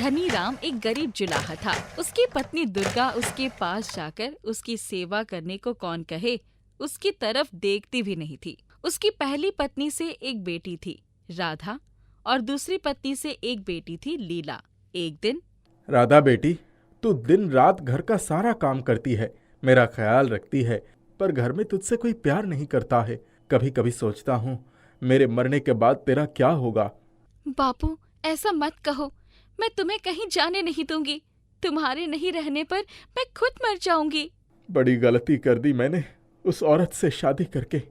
धनी राम एक गरीब जुलाहा था। उसकी पत्नी दुर्गा उसके पास जाकर उसकी सेवा करने को कौन कहे, उसकी तरफ देखती भी नहीं थी। उसकी पहली पत्नी से एक बेटी थी राधा और दूसरी पत्नी से एक बेटी थी लीला। एक दिन, राधा बेटी, तू दिन रात घर का सारा काम करती है, मेरा ख्याल रखती है, पर घर में तुझसे कोई प्यार नहीं करता है। कभी कभी सोचता हूँ मेरे मरने के बाद तेरा क्या होगा। बापू, ऐसा मत कहो, मैं तुम्हें कहीं जाने नहीं दूंगी। तुम्हारे नहीं रहने पर मैं खुद मर जाऊंगी। बड़ी गलती कर दी मैंने उस औरत से शादी करके।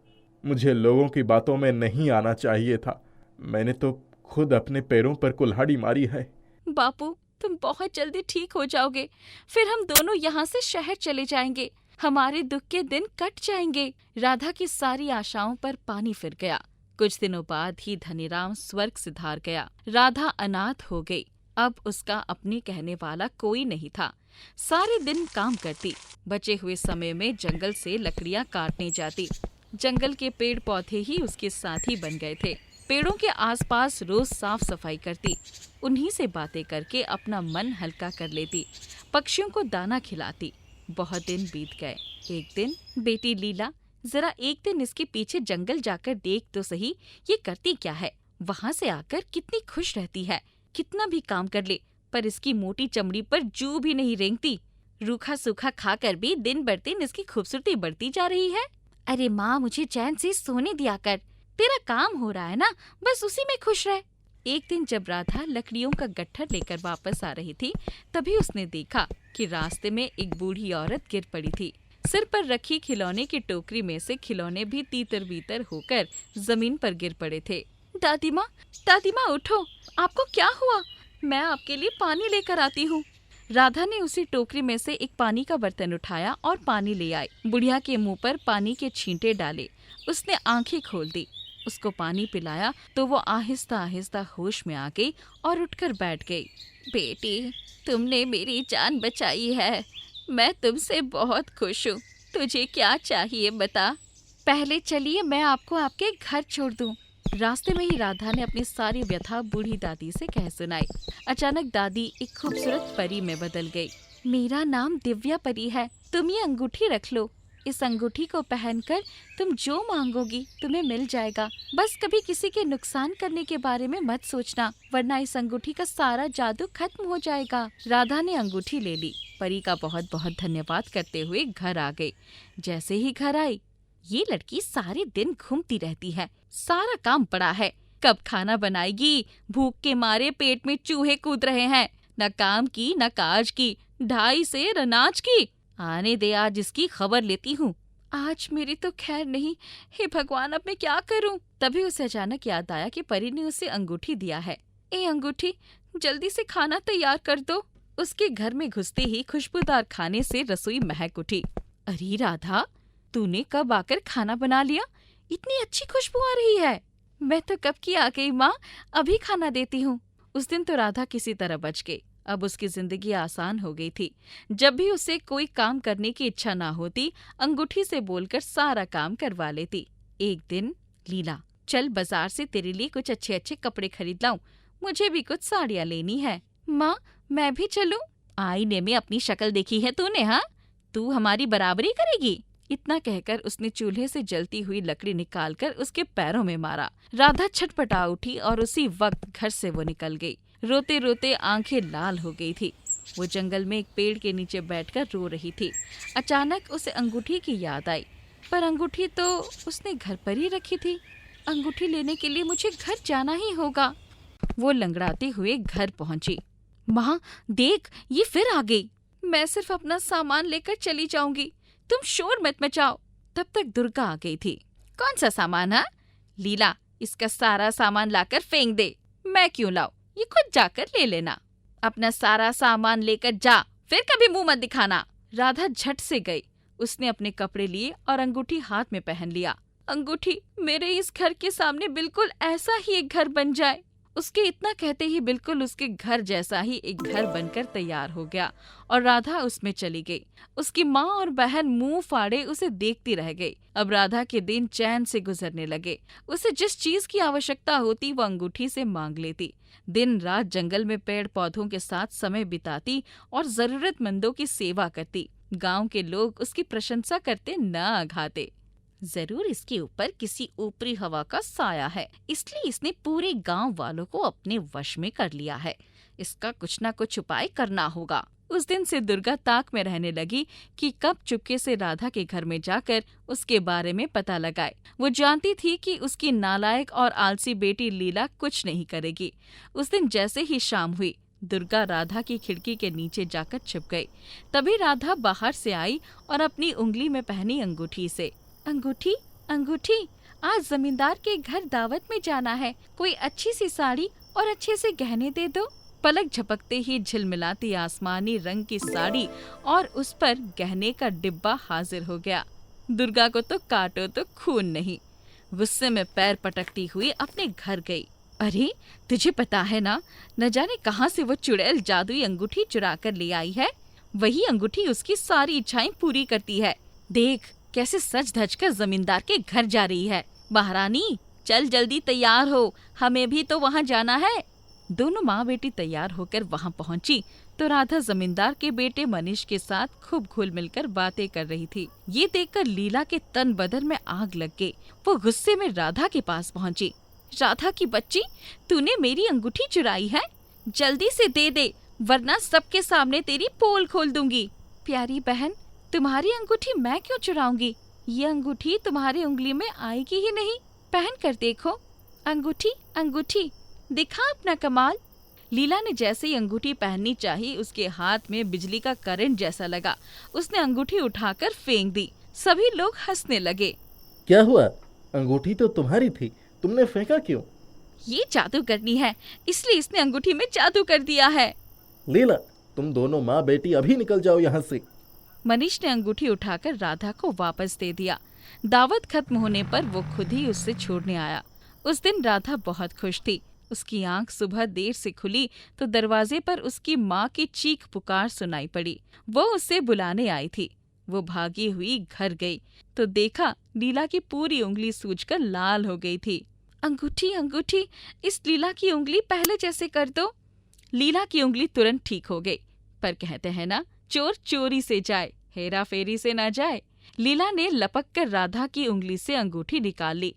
मुझे लोगों की बातों में नहीं आना चाहिए था। मैंने तो खुद अपने पैरों पर कुल्हाड़ी मारी है। बापू, तुम बहुत जल्दी ठीक हो जाओगे, फिर हम दोनों यहाँ से शहर चले जाएंगे। हमारे दुख के दिन कट जाएंगे। राधा की सारी आशाओं पर पानी फिर गया। कुछ दिनों बाद ही धनीराम स्वर्ग सिधार गया। राधा अनाथ हो गई। अब उसका अपने कहने वाला कोई नहीं था। सारे दिन काम करती, बचे हुए समय में जंगल से लकड़ियाँ काटने जाती। जंगल के पेड़ पौधे ही उसके साथी बन गए थे। पेड़ों के आसपास रोज साफ सफाई करती, उन्हीं से बातें करके अपना मन हल्का कर लेती। पक्षियों को दाना खिलाती। बहुत दिन बीत गए। एक दिन, बेटी लीला, जरा एक दिन इसके पीछे जंगल जाकर देख तो सही, ये करती क्या है। वहाँ से आकर कितनी खुश रहती है, कितना भी काम कर ले, पर इसकी मोटी चमड़ी पर जू भी नहीं रेंगती। रूखा सूखा खाकर भी दिन बर दिन इसकी खूबसूरती बढ़ती जा रही है। अरे माँ, मुझे चैन से सोने दिया कर, तेरा काम हो रहा है ना, बस उसी में खुश रह। एक दिन जब राधा लकड़ियों का गट्ठर लेकर वापस आ रही थी, तभी उसने देखा कि रास्ते में एक बूढ़ी औरत गिर पड़ी थी। सिर पर रखी खिलौने की टोकरी में से खिलौने भी तीतर बीतर होकर जमीन पर गिर पड़े थे। दादी माँ उठो, आपको क्या हुआ? मैं आपके लिए पानी लेकर आती हूँ। राधा ने उसी टोकरी में से एक पानी का बर्तन उठाया और पानी ले आई। बुढ़िया के मुंह पर पानी के छींटे डाले। उसने आंखें खोल दी, उसको पानी पिलाया तो वो आहिस्ता आहिस्ता होश में आ गई और उठकर बैठ गई। बेटी, तुमने मेरी जान बचाई है, मैं तुमसे बहुत खुश हूँ। तुझे क्या चाहिए बता। पहले चलिए मैं आपको आपके घर छोड़ दूँ। रास्ते में ही राधा ने अपनी सारी व्यथा बूढ़ी दादी से कह सुनाई। अचानक दादी एक खूबसूरत परी में बदल गई। मेरा नाम दिव्या परी है, तुम ये अंगूठी रख लो। इस अंगूठी को पहनकर तुम जो मांगोगी तुम्हें मिल जाएगा। बस कभी किसी के नुकसान करने के बारे में मत सोचना, वरना इस अंगूठी का सारा जादू खत्म हो जाएगा। राधा ने अंगूठी ले ली। परी का बहुत बहुत धन्यवाद करते हुए घर आ गई। जैसे ही घर आई, ये लड़की सारे दिन घूमती रहती है, सारा काम पड़ा है, कब खाना बनाएगी? भूख के मारे पेट में चूहे कूद रहे हैं। न काम की न काज की, 2.5 सेर अनाज की। आने दे, आज इसकी खबर लेती हूँ। आज मेरी तो खैर नहीं। हे भगवान, अब मैं क्या करूँ? तभी उसे अचानक याद आया कि परी ने उसे अंगूठी दिया है। ए अंगूठी, जल्दी से खाना तैयार कर दो। उसके घर में घुसते ही खुशबूदार खाने से रसोई महक उठी। अरे राधा, तूने कब आकर खाना बना लिया? इतनी अच्छी खुशबू आ रही है। मैं तो कब की आ गई माँ, अभी खाना देती हूँ। उस दिन तो राधा किसी तरह बच गई। अब उसकी जिंदगी आसान हो गई थी। जब भी उसे कोई काम करने की इच्छा ना होती, अंगूठी से बोलकर सारा काम करवा लेती। एक दिन, लीला, चल बाजार से तेरे लिए कुछ अच्छे अच्छे कपड़े खरीद लाऊं, मुझे भी कुछ साड़ियाँ लेनी है। माँ, मैं भी चलूं? आईने में अपनी शक्ल देखी है तूने? हाँ, तू हमारी बराबरी करेगी? इतना कहकर उसने चूल्हे से जलती हुई लकड़ी निकालकर उसके पैरों में मारा। राधा छटपटा उठी और उसी वक्त घर से वो निकल गई। रोते रोते आंखें लाल हो गई थी। वो जंगल में एक पेड़ के नीचे बैठकर रो रही थी। अचानक उसे अंगूठी की याद आई, पर अंगूठी तो उसने घर पर ही रखी थी। अंगूठी लेने के लिए मुझे घर जाना ही होगा। वो लंगड़ाते हुए घर पहुंची। माँ देख, ये फिर आ गई। मैं सिर्फ अपना सामान लेकर चली जाऊंगी, तुम शोर मत मचाओ। तब तक दुर्गा आ गई थी। कौन सा सामान? है लीला, इसका सारा सामान लाकर फेंक दे। मैं क्यों लाऊं, ये खुद जाकर ले लेना। अपना सारा सामान लेकर जा, फिर कभी मुंह मत दिखाना। राधा झट से गई। उसने अपने कपड़े लिए और अंगूठी हाथ में पहन लिया। अंगूठी, मेरे इस घर के सामने बिल्कुल ऐसा ही एक घर बन जाए, उसके इतना कहते ही बिल्कुल उसके घर जैसा ही एक घर बनकर तैयार हो गया और राधा उसमें चली गई। उसकी माँ और बहन मुंह फाड़े उसे देखती रह गई। अब राधा के दिन चैन से गुजरने लगे। उसे जिस चीज की आवश्यकता होती वो अंगूठी से मांग लेती। दिन रात जंगल में पेड़ पौधों के साथ समय बिताती और जरूरतमंदों की सेवा करती। गांव के लोग उसकी प्रशंसा करते न अघाते। जरूर इसके ऊपर किसी ऊपरी हवा का साया है, इसलिए इसने पूरे गांव वालों को अपने वश में कर लिया है। इसका कुछ न कुछ उपाय करना होगा। उस दिन से दुर्गा ताक में रहने लगी कि कब चुपके से राधा के घर में जाकर उसके बारे में पता लगाए। वो जानती थी कि उसकी नालायक और आलसी बेटी लीला कुछ नहीं करेगी। उस दिन जैसे ही शाम हुई, दुर्गा राधा की खिड़की के नीचे जाकर छिप गई। तभी राधा बाहर से आई और अपनी उंगली में पहनी अंगूठी से, अंगूठी अंगूठी, आज जमींदार के घर दावत में जाना है, कोई अच्छी सी साड़ी और अच्छे से गहने दे दो। पलक झपकते ही झिलमिलाती आसमानी रंग की साड़ी और उस पर गहने का डिब्बा हाजिर हो गया। दुर्गा को तो काटो तो खून नहीं। गुस्से में पैर पटकती हुई अपने घर गई। अरे तुझे पता है ना, न जाने कहाँ से वो चुड़ैल जादुई अंगूठी चुरा कर ले आई है। वही अंगूठी उसकी सारी इच्छाएं पूरी करती है। देख कैसे सज धज कर जमींदार के घर जा रही है। महारानी चल जल्दी तैयार हो, हमें भी तो वहाँ जाना है। दोनों माँ बेटी तैयार होकर वहाँ पहुँची तो राधा जमींदार के बेटे मनीष के साथ खूब घुल मिलकर बातें कर रही थी। ये देखकर लीला के तन बदन में आग लग गई। वो गुस्से में राधा के पास पहुँची। राधा की बच्ची, तूने मेरी अंगूठी चुराई है, जल्दी से दे दे वरना सबके सामने तेरी पोल खोल दूंगी। प्यारी बहन, तुम्हारी अंगूठी मैं क्यों चुराऊंगी? ये अंगूठी तुम्हारी उंगली में आएगी ही नहीं। पहन कर देखो। अंगूठी अंगूठी, दिखा अपना कमाल। लीला ने जैसे ही अंगूठी पहननी चाही, उसके हाथ में बिजली का करंट जैसा लगा। उसने अंगूठी उठाकर फेंक दी। सभी लोग हंसने लगे। क्या हुआ? अंगूठी तो तुम्हारी थी, तुमने फेंका क्यों? ये जादू करनी है, इसलिए इसने अंगूठी में जादू कर दिया है। लीला, तुम दोनों माँ बेटी अभी निकल जाओ यहाँ से। मनीष ने अंगूठी उठाकर राधा को वापस दे दिया। दावत खत्म होने पर वो खुद ही उससे छोड़ने आया। उस दिन राधा बहुत खुश थी। उसकी आंख सुबह देर से खुली तो दरवाजे पर उसकी माँ की चीख पुकार सुनाई पड़ी। वो उसे बुलाने आई थी। वो भागी हुई घर गई तो देखा लीला की पूरी उंगली सूजकर लाल हो गई थी। अंगूठी अंगूठी, इस लीला की उंगली पहले जैसे कर दो। लीला की उंगली तुरंत ठीक हो गई, पर कहते हैं ना, चोर चोरी से जाए, हेरा फेरी से ना जाए। लीला ने लपक कर राधा की उंगली से अंगूठी निकाल ली।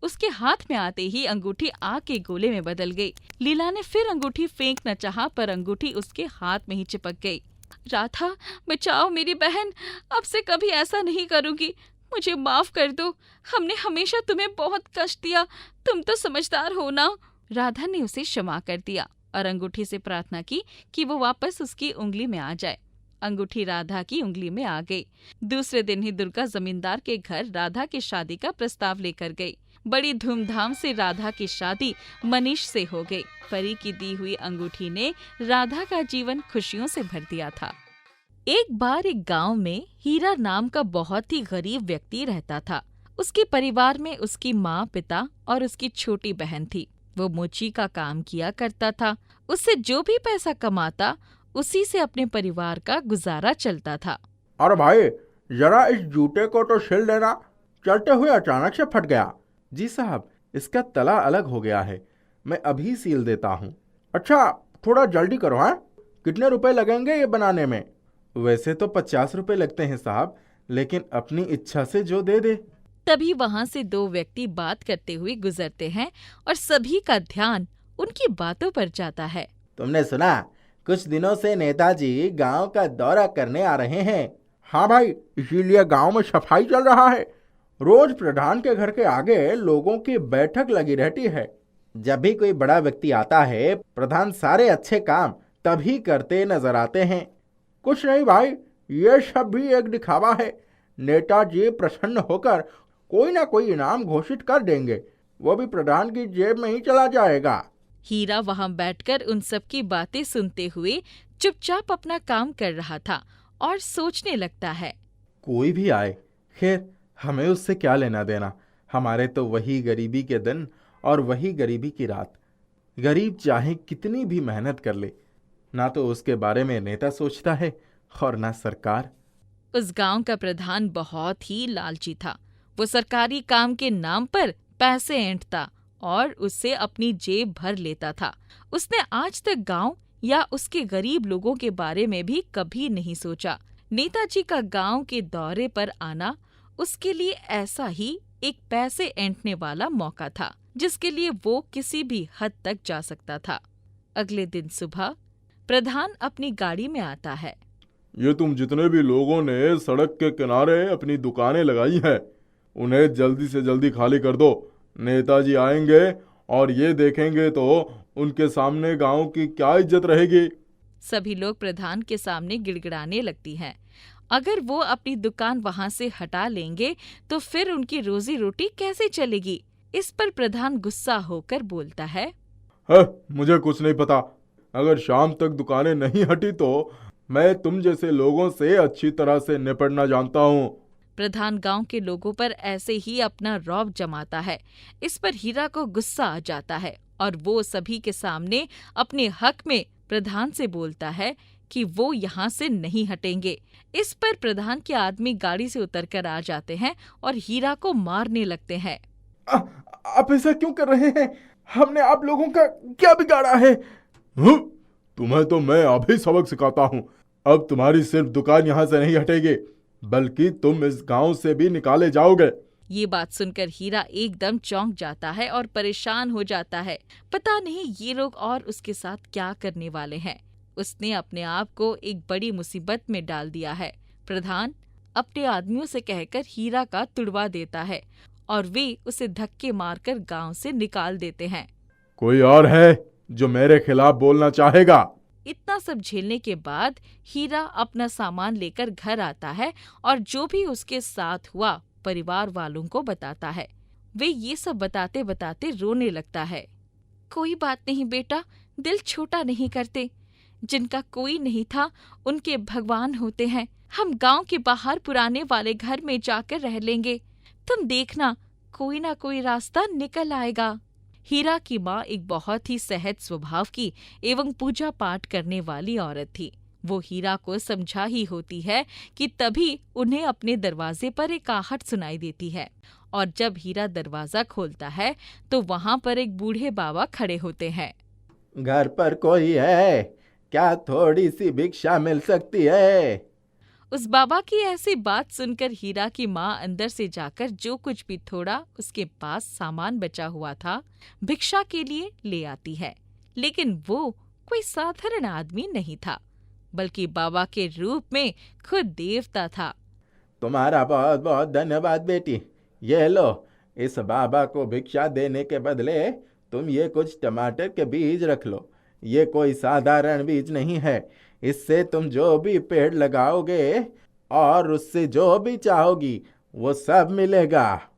उसके हाथ में आते ही अंगूठी आग के गोले में बदल गई। लीला ने फिर अंगूठी फेंकना चाहा, पर अंगूठी उसके हाथ में ही चिपक गई। राधा बचाओ मेरी बहन, अब से कभी ऐसा नहीं करूंगी, मुझे माफ कर दो। हमने हमेशा तुम्हें बहुत कष्ट दिया, तुम तो समझदार हो ना। राधा ने उसे क्षमा कर दिया और अंगूठी से प्रार्थना की कि वो वापस उसकी उंगली में आ जाए। अंगूठी राधा की उंगली में आ गई। दूसरे दिन ही दुर्गा जमींदार के घर राधा की शादी का प्रस्ताव लेकर गई। बड़ी धूमधाम से राधा की शादी मनीष से हो गई। परी की दी हुई अंगूठी ने राधा का जीवन खुशियों से भर दिया था। एक बार एक गांव में हीरा नाम का बहुत ही गरीब व्यक्ति रहता था। उसके परिवार में उसकी माँ, पिता और उसकी छोटी बहन थी। वो मोची का काम किया करता था। उससे जो भी पैसा कमाता उसी से अपने परिवार का गुजारा चलता था। अरे भाई, जरा इस जूते को तो सिल देना, चलते हुए अचानक से फट गया। जी साहब, इसका तला अलग हो गया है, मैं अभी सील देता हूँ। अच्छा, थोड़ा जल्दी करो। हाँ, कितने रुपए लगेंगे ये बनाने में? वैसे तो 50 रुपए लगते हैं साहब, लेकिन अपनी इच्छा से जो दे दे। तभी वहाँ से दो व्यक्ति बात करते हुए गुजरते हैं और सभी का ध्यान उनकी बातों पर जाता है। तुमने सुना, कुछ दिनों से नेताजी गांव का दौरा करने आ रहे हैं। हाँ भाई, इसीलिए गांव में सफाई चल रहा है। रोज प्रधान के घर के आगे लोगों की बैठक लगी रहती है। जब भी कोई बड़ा व्यक्ति आता है, प्रधान सारे अच्छे काम तभी करते नजर आते हैं। कुछ नहीं भाई, ये सब भी एक दिखावा है। नेताजी प्रसन्न होकर कोई ना कोई इनाम घोषित कर देंगे, वो भी प्रधान की जेब में ही चला जाएगा। हीरा वहाँ बैठकर उन सब की बातें सुनते हुए चुपचाप अपना काम कर रहा था और सोचने लगता है, कोई भी आए, खैर हमें उससे क्या लेना देना। हमारे तो वही गरीबी के दिन और वही गरीबी की रात। गरीब चाहे कितनी भी मेहनत कर ले, ना तो उसके बारे में नेता सोचता है और ना सरकार। उस गांव का प्रधान बहुत ही लालची था। वो सरकारी काम के नाम पर पैसे ऐंठता और उससे अपनी जेब भर लेता था। उसने आज तक गांव या उसके गरीब लोगों के बारे में भी कभी नहीं सोचा। नेताजी का गांव के दौरे पर आना उसके लिए ऐसा ही एक पैसे ऐंठने वाला मौका था, जिसके लिए वो किसी भी हद तक जा सकता था। अगले दिन सुबह प्रधान अपनी गाड़ी में आता है। ये तुम जितने भी लोगों ने सड़क के किनारे अपनी दुकानें लगाई हैं, उन्हें जल्दी से जल्दी खाली कर दो। नेताजी आएंगे और ये देखेंगे तो उनके सामने गांव की क्या इज्जत रहेगी। सभी लोग प्रधान के सामने गिड़गिड़ाने लगती हैं। अगर वो अपनी दुकान वहां से हटा लेंगे तो फिर उनकी रोजी रोटी कैसे चलेगी। इस पर प्रधान गुस्सा होकर बोलता है, मुझे कुछ नहीं पता। अगर शाम तक दुकानें नहीं हटी तो मैं तुम जैसे लोगों से अच्छी तरह से निपटना जानता हूँ। प्रधान गांव के लोगों पर ऐसे ही अपना रौब जमाता है। इस पर हीरा को गुस्सा आ जाता है और वो सभी के सामने अपने हक में प्रधान से बोलता है कि वो यहाँ से नहीं हटेंगे। इस पर प्रधान के आदमी गाड़ी से उतरकर आ जाते हैं और हीरा को मारने लगते हैं। आप ऐसा क्यों कर रहे हैं? हमने आप लोगों का क्या बिगाड़ा है? तुम्हें तो मैं अभी सबक सिखाता हूँ। अब तुम्हारी सिर्फ दुकान यहाँ से नहीं हटेगी, बल्कि तुम इस गांव से भी निकाले जाओगे। ये बात सुनकर हीरा एकदम चौंक जाता है और परेशान हो जाता है। पता नहीं ये लोग और उसके साथ क्या करने वाले हैं। उसने अपने आप को एक बड़ी मुसीबत में डाल दिया है। प्रधान अपने आदमियों से कहकर हीरा का तुड़वा देता है और वे उसे धक्के मारकर गांव से निकाल देते हैं। कोई और है जो मेरे खिलाफ बोलना चाहेगा? इतना सब झेलने के बाद हीरा अपना सामान लेकर घर आता है और जो भी उसके साथ हुआ परिवार वालों को बताता है। वे ये सब बताते बताते रोने लगता है। कोई बात नहीं बेटा, दिल छोटा नहीं करते। जिनका कोई नहीं था उनके भगवान होते हैं। हम गांव के बाहर पुराने वाले घर में जाकर रह लेंगे। तुम देखना, कोई ना कोई रास्ता निकल आएगा। हीरा की माँ एक बहुत ही सहज स्वभाव की एवं पूजा पाठ करने वाली औरत थी। वो हीरा को समझा ही होती है कि तभी उन्हें अपने दरवाजे पर एक आहट सुनाई देती है और जब हीरा दरवाजा खोलता है तो वहाँ पर एक बूढ़े बाबा खड़े होते हैं। घर पर कोई है क्या? थोड़ी सी भिक्षा मिल सकती है? उस बाबा की ऐसी बात सुनकर हीरा की माँ अंदर से जाकर जो कुछ भी थोड़ा उसके पास सामान बचा हुआ था भिक्षा के लिए ले आती है। लेकिन वो कोई साधारण आदमी नहीं था, बल्कि बाबा के रूप में खुद देवता था। तुम्हारा बहुत बहुत धन्यवाद बेटी। ये लो, इस बाबा को भिक्षा देने के बदले तुम ये कुछ टमाटर के बीज रख लो। ये कोई साधारण बीज नहीं है। इससे तुम जो भी पेड़ लगाओगे और उससे जो भी चाहोगी वो सब मिलेगा।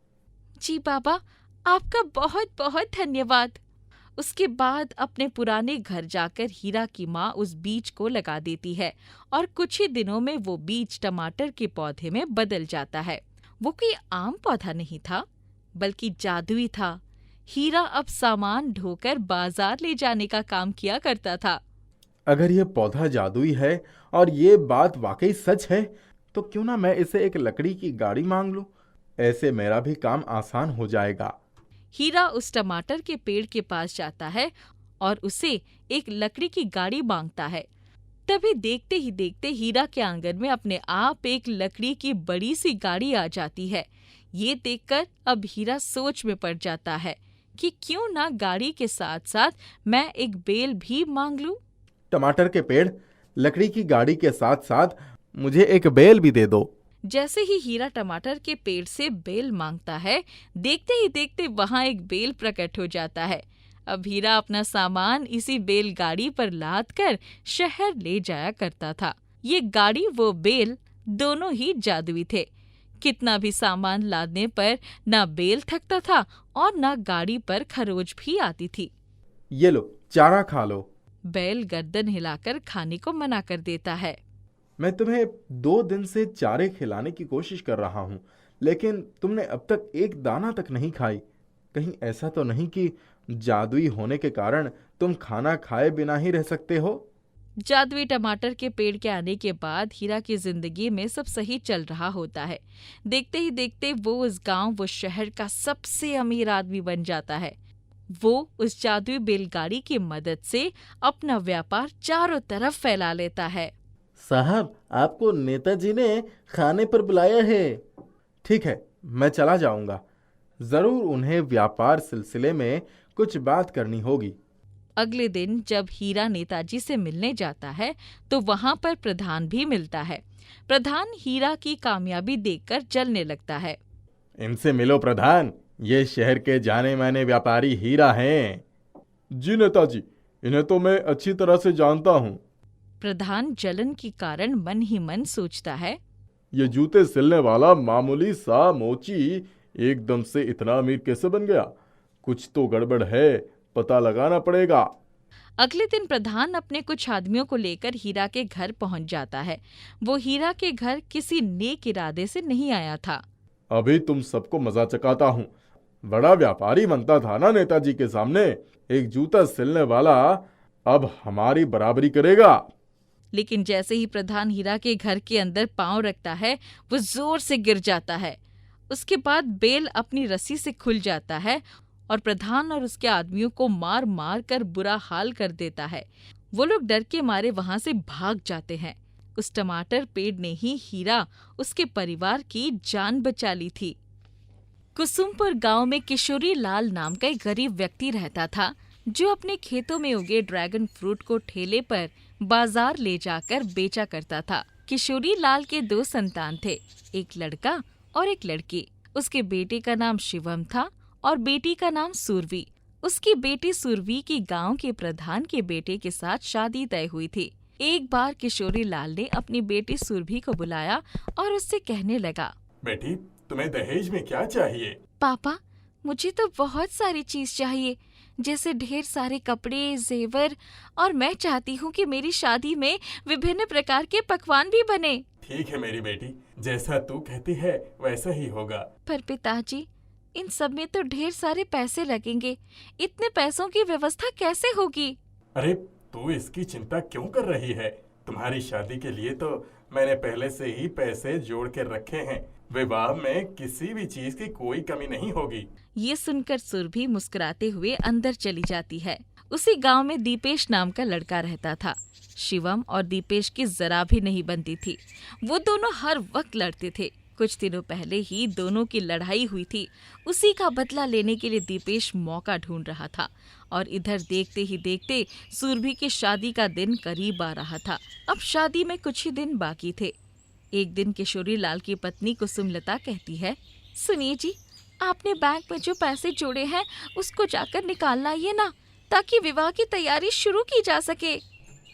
जी बाबा, आपका बहुत बहुत धन्यवाद। उसके बाद अपने पुराने घर जाकर हीरा की माँ उस बीज को लगा देती है और कुछ ही दिनों में वो बीज टमाटर के पौधे में बदल जाता है। वो कोई आम पौधा नहीं था, बल्कि जादुई था। हीरा अब सामान ढोकर बाजार ले जाने का काम किया करता था। अगर ये पौधा जादुई है और ये बात वाकई सच है तो क्यों ना मैं इसे एक लकड़ी की गाड़ी मांग लूं। ऐसे मेरा भी काम आसान हो जाएगा। हीरा उस टमाटर के पेड़ के पास जाता है और उसे एक लकड़ी की गाड़ी मांगता है। तभी देखते ही देखते हीरा के आंगन में अपने आप एक लकड़ी की बड़ी सी गाड़ी आ जाती है। ये देखकर अब हीरा सोच में पड़ जाता है कि क्यों ना गाड़ी के साथ साथ मैं एक बेल भी मांग लूं। टमाटर के पेड़, लकड़ी की गाड़ी के साथ साथ मुझे एक बेल भी दे दो। जैसे ही हीरा टमाटर के पेड़ से बेल मांगता है, देखते ही देखते वहां एक बेल प्रकट हो जाता है। अब हीरा अपना सामान इसी बेल गाड़ी पर लाद कर शहर ले जाया करता था। ये गाड़ी वो बेल दोनों ही जादुई थे। कितना भी सामान लादने पर ना बेल थकता था और ना गाड़ी पर खरोच भी आती थी। ये लो, चारा खा लो। बैल गर्दन हिलाकर खाने को मना कर देता है। मैं तुम्हें 2 दिन से चारे खिलाने की कोशिश कर रहा हूँ, लेकिन तुमने अब तक एक दाना तक नहीं खाई। कहीं ऐसा तो नहीं कि जादुई होने के कारण तुम खाना खाए बिना ही रह सकते हो? जादुई टमाटर के पेड़ के आने के बाद हीरा की जिंदगी में सब सही चल रहा होता है। देखते ही देखते वो उस गांव, वो शहर का सबसे अमीर आदमी बन जाता है। वो उस जादुई बैलगाड़ी की मदद से अपना व्यापार चारों तरफ फैला लेता है। साहब, आपको नेताजी ने खाने पर बुलाया है। ठीक है, मैं चला जाऊंगा। जरूर उन्हें व्यापार सिलसिले में कुछ बात करनी होगी। अगले दिन जब हीरा नेताजी से मिलने जाता है तो वहाँ पर प्रधान भी मिलता है। प्रधान हीरा की कामयाबी देखकर जलने लगता है। इनसे मिलो प्रधान, ये शहर के जाने माने व्यापारी हीरा हैं। जी नेताजी, इन्हें तो मैं अच्छी तरह से जानता हूँ। प्रधान जलन के कारण मन ही मन सोचता है, ये जूते सिलने वाला मामूली सा मोची एकदम से इतना अमीर कैसे बन गया? कुछ तो गड़बड़ है, पता लगाना पड़ेगा। अगले दिन प्रधान अपने कुछ आदमियों को लेकर हीरा के घर पहुंच जाता है। वो हीरा के घर किसी नेक इरादे से नहीं आया था। अभी तुम सबको मजा चकाता हूँ। बड़ा व्यापारी बनता था ना नेताजी के सामने, एक जूता सिलने वाला अब हमारी बराबरी करेगा। लेकिन जैसे ही प्रधान हीरा के घर के अंदर पांव रखता है, वो जोर से गिर जाता है। उसके बाद बेल अपनी रस्सी से खुल जाता है और प्रधान और उसके आदमियों को मार मार कर बुरा हाल कर देता है। वो लोग डर के मारे वहां से भाग जाते हैं। उस टमाटर पेड़ ने ही हीरा, उसके परिवार की जान बचा ली थी। कुसुमपुर गांव में किशोरी लाल नाम का एक गरीब व्यक्ति रहता था, जो अपने खेतों में उगे ड्रैगन फ्रूट को ठेले पर बाजार ले जाकर बेचा करता था। किशोरी लाल के 2 संतान थे, एक लड़का और एक लड़की। उसके बेटे का नाम शिवम था और बेटी का नाम सुरभि। उसकी बेटी सुरभि की गांव के प्रधान के बेटे के साथ शादी तय हुई थी। एक बार किशोरी लाल ने अपनी बेटी सुरभि को बुलाया और उससे कहने लगा, बेटी, तुम्हें दहेज में क्या चाहिए? पापा, मुझे तो बहुत सारी चीज चाहिए, जैसे ढेर सारे कपड़े, जेवर, और मैं चाहती हूँ कि मेरी शादी में विभिन्न प्रकार के पकवान भी बने। ठीक है मेरी बेटी, जैसा तू कहती है वैसा ही होगा। पर पिताजी, इन सब में तो ढेर सारे पैसे लगेंगे। इतने पैसों की व्यवस्था कैसे होगी? अरे, तू इसकी चिंता क्यों कर रही है? तुम्हारी शादी के लिए तो मैंने पहले से ही पैसे जोड़ के रखे हैं। विवाह में किसी भी चीज की कोई कमी नहीं होगी। ये सुनकर सुरभि मुस्कुराते हुए अंदर चली जाती है। उसी गांव में दीपेश नाम का लड़का रहता था। शिवम और दीपेश की जरा भी नहीं बनती थी। वो दोनों हर वक्त लड़ते थे। कुछ दिनों पहले ही दोनों की लड़ाई हुई थी। उसी का बदला लेने के लिए दीपेश मौका ढूंढ रहा था और इधर देखते ही देखते सुरभि की शादी का दिन करीब आ रहा था। अब शादी में कुछ ही दिन बाकी थे। एक दिन किशोरी लाल की पत्नी कुसुमलता कहती है, सुनिए जी, आपने बैंक में जो पैसे जोड़े हैं उसको जाकर निकालना आइए ना, ताकि विवाह की तैयारी शुरू की जा सके।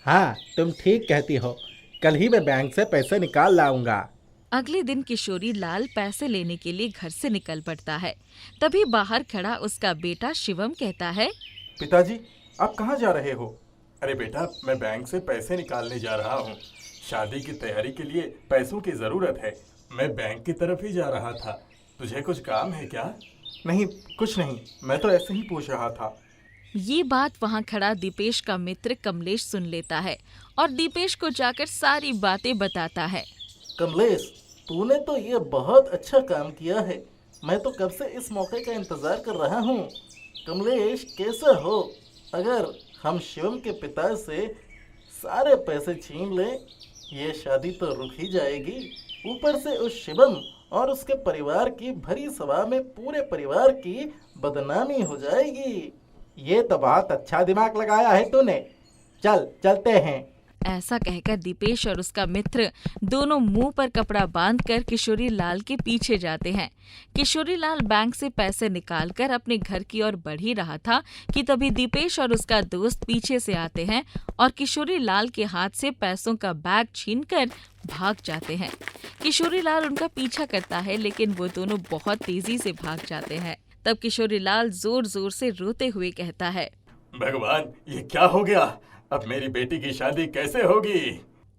हाँ, तुम ठीक कहती हो। कल ही मैं बैंक से पैसे निकाल लाऊंगा। अगले दिन किशोरी लाल पैसे लेने के लिए घर से निकल पड़ता है। तभी बाहर खड़ा उसका बेटा शिवम कहता है, पिताजी, आप कहाँ जा रहे हो? अरे बेटा, मैं बैंक से पैसे निकालने जा रहा हूँ। शादी की तैयारी के लिए पैसों की जरूरत है। मैं बैंक की तरफ ही जा रहा था। तुझे कुछ काम है क्या? नहीं, कुछ नहीं, मैं तो ऐसे ही पूछ रहा था। ये बात वहाँ खड़ा दीपेश का मित्र कमलेश सुन लेता है और दीपेश को जाकर सारी बातें बताता है। कमलेश, तूने तो ये बहुत अच्छा काम किया है। मैं तो कब से इस मौके का इंतजार कर रहा हूँ। कमलेश, कैसा हो? अगर हम शिवम के पिता से सारे पैसे छीन लें, ये शादी तो रुक ही जाएगी। ऊपर से उस शिवम और उसके परिवार की भरी सभा में पूरे परिवार की बदनामी हो जाएगी। ये तो बहुत अच्छा दिमाग लगाया है तूने। चल, चलते हैं। ऐसा कहकर दीपेश और उसका मित्र दोनों मुंह पर कपड़ा बांधकर किशोरी लाल के पीछे जाते हैं। किशोरी लाल बैंक से पैसे निकालकर अपने घर की ओर बढ़ ही रहा था कि तभी दीपेश और उसका दोस्त पीछे से आते हैं और किशोरी लाल के हाथ से पैसों का बैग छीनकर भाग जाते हैं। किशोरी लाल उनका पीछा करता है, लेकिन वो दोनों बहुत तेजी से भाग जाते हैं। तब किशोरी लाल जोर जोर से रोते हुए कहता है, भगवान, ये क्या हो गया? अब मेरी बेटी की शादी कैसे होगी?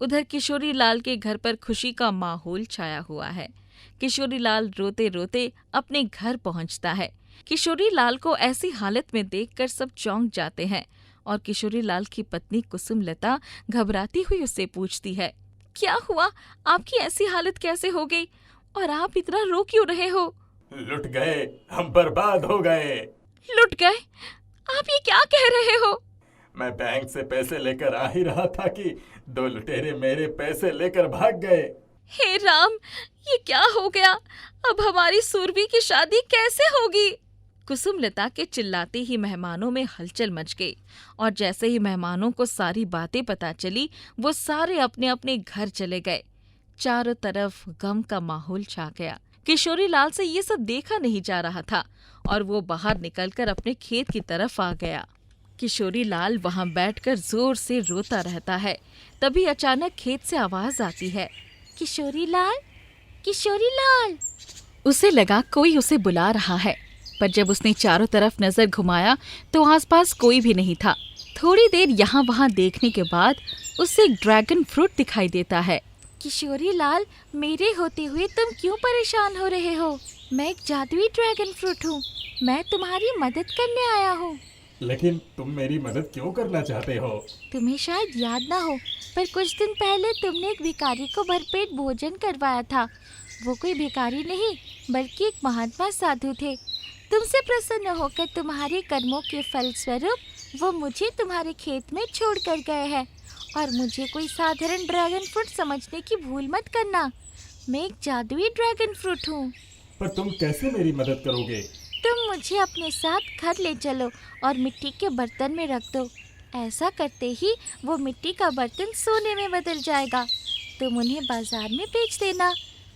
उधर किशोरी लाल के घर पर खुशी का माहौल छाया हुआ है। किशोरी लाल रोते रोते अपने घर पहुंचता है। किशोरी लाल को ऐसी हालत में देखकर सब चौंक जाते हैं और किशोरी लाल की पत्नी कुसुम लता घबराती हुई उससे पूछती है, क्या हुआ? आपकी ऐसी हालत कैसे हो गई और आप इतना रो क्यों रहे हो? लुट गए, हम बर्बाद हो गए। लुट गए? आप ये क्या कह रहे हो? मैं बैंक से पैसे लेकर आ ही रहा था कि 2 लुटेरे मेरे पैसे लेकर भाग गए। हे राम, ये क्या हो गया? अब हमारी सूरबी की शादी कैसे होगी? कुसुम लता के चिल्लाते ही मेहमानों में हलचल मच गई और जैसे ही मेहमानों को सारी बातें पता चली, वो सारे अपने अपने घर चले गए। चारों तरफ गम का माहौल छा गया। किशोरी लाल से ये सब देखा नहीं जा रहा था और वो बाहर निकलकर अपने खेत की तरफ आ गया। किशोरी लाल वहां बैठकर जोर से रोता रहता है। तभी अचानक खेत से आवाज आती है, किशोरी लाल, किशोरी लाल। उसे लगा कोई उसे बुला रहा है, पर जब उसने चारों तरफ नजर घुमाया तो आसपास कोई भी नहीं था। थोड़ी देर यहाँ वहाँ देखने के बाद उसे एक ड्रैगन फ्रूट दिखाई देता है। किशोरी लाल, मेरे होते हुए तुम क्यों परेशान हो रहे हो? मैं एक जादुई ड्रैगन फ्रूट हूँ। मैं तुम्हारी मदद करने आया हूँ। लेकिन तुम मेरी मदद क्यों करना चाहते हो? तुम्हें शायद याद ना हो, पर कुछ दिन पहले तुमने एक भिखारी को भरपेट भोजन करवाया था। वो कोई भिखारी नहीं, बल्कि एक महात्मा साधु थे। तुमसे प्रसन्न होकर तुम्हारे कर्मों के फलस्वरूप वो मुझे तुम्हारे खेत में छोड़ कर गए हैं। और मुझे कोई साधारण ड्रैगन फ्रूट समझने की भूल मत करना। मैं एक जादुई ड्रैगन फ्रूट हूँ। पर तुम कैसे मेरी मदद करोगे? तुम मुझे अपने साथ घर ले चलो और मिट्टी के बर्तन में रख दो। ऐसा करते ही वो मिट्टी का बर्तन सोने में बदल जाएगा। तुम उन्हें बाजार में बेच देना।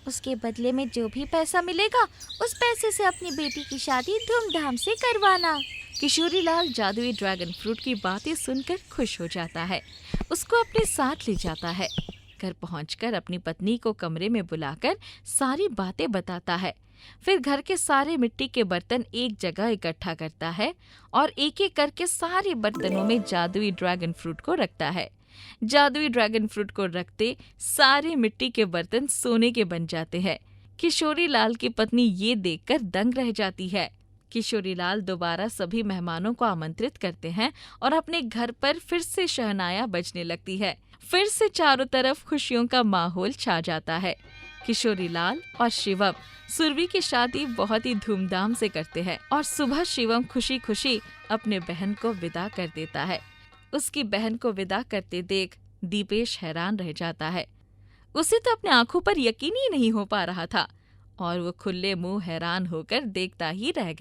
उसके बदले में जो भी पैसा मिलेगा, उस पैसे से अपनी बेटी की शादी धूमधाम से करवाना। किशोरी लाल जादुई ड्रैगन फ्रूट की बातें सुनकर खुश हो जाता है। उसको अपने साथ ले जाता है। घर पहुंचकर अपनी पत्नी को कमरे में बुलाकर सारी बातें बताता है। फिर घर के सारे मिट्टी के बर्तन एक जगह इकट्ठा करता है और एक एक करके सारे बर्तनों में जादुई ड्रैगन फ्रूट को रखता है। जादुई ड्रैगन फ्रूट को रखते सारे मिट्टी के बर्तन सोने के बन जाते हैं। किशोरी लाल की पत्नी ये देखकर दंग रह जाती है। किशोरी लाल दोबारा सभी मेहमानों को आमंत्रित करते हैं और अपने घर पर फिर से शहनाया बजने लगती है। फिर से चारों तरफ खुशियों का माहौल छा जाता है। किशोरी लाल और शिवम सुरभि की शादी बहुत ही धूमधाम से करते हैं और सुबह शिवम खुशी खुशी अपने बहन को विदा कर देता है। उसकी बहन को विदा करते देख दीपेश हैरान रह जाता है। उसे तो अपने आंखों पर यकीन ही नहीं हो पा रहा था और वो खुले मुंह हैरान होकर देखता ही रह गया।